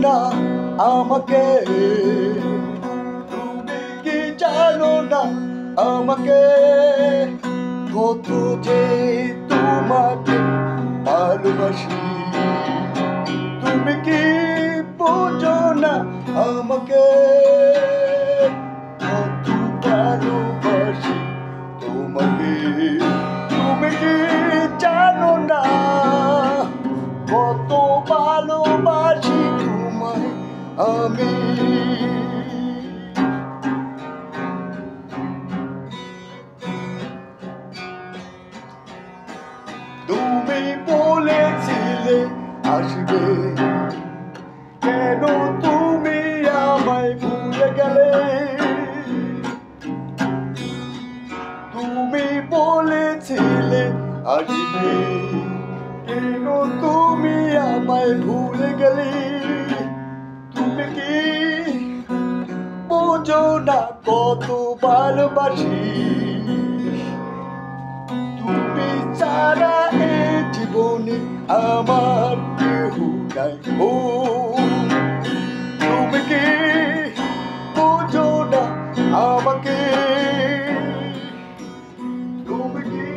না আমাকে, তুমি কি জানো না আমাকে, কত যে তোমাকে ভালোবাসি। তুমি কি বোঝো না আমাকে, কত ভালোবাসি তোমাকে। তুমি কি জানো না কত ভালোবাসি তোমায় আমি। তুমি বলেছিলে আসবে, কেন তুমি আমায় ভুলে গেলে। তুমি বলেছিলে আসবে, কেন তুমি আমায় ভুলে গেলে। তুমি কি বোঝো না কত ভালোবাসি। তুমি ছাড়া এই জীবনে আমার কেহ নাই। ও তুমি কি বোঝো না আমাকে, তুমি কি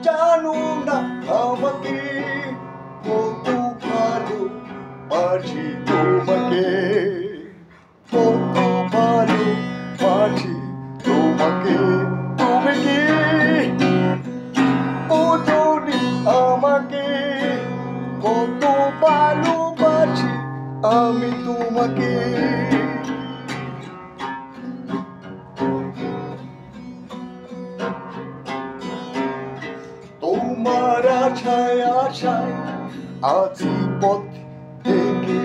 জানো না আমাকে, কত ভালোবাসি তোমাকে, কত ভালোবাসি তোমাকে। তুমি কি বোঝোনি আমাকে, কত ভালোবাসি আমি তোমাকে। তোমার আশায় আশায় আছি পথ থেকে,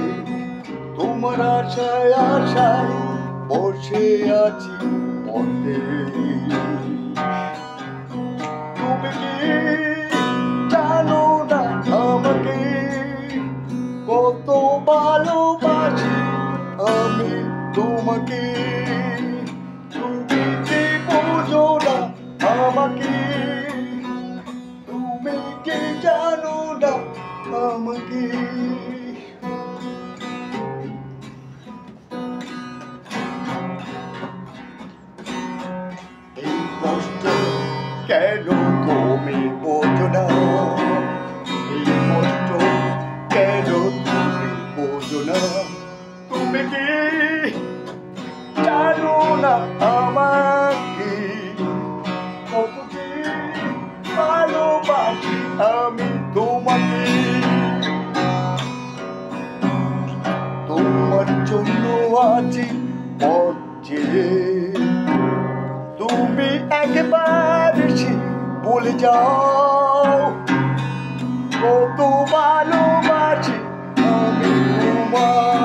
তোমার আশায় আশায় বসে আছি পথে। তুমি কি জানো না আমাকে, কত ভালোবাসি আমি তোমাকে। তুমি কি বোঝো না আমাকে, তুমি কি জানো না আমাকে। এই কষ্ট কেন তুমি বোঝো না, এই কষ্ট কেন তুমি বোঝো না। তুমি কি জানো না আমাকে, কত যে ভালোবাসি আমি তোমাকে। তোমার জন্য আছি পথ চেয়ে, তুমি একবার এসে বলে যাও কত ভালোবাসি আমি তোমায়।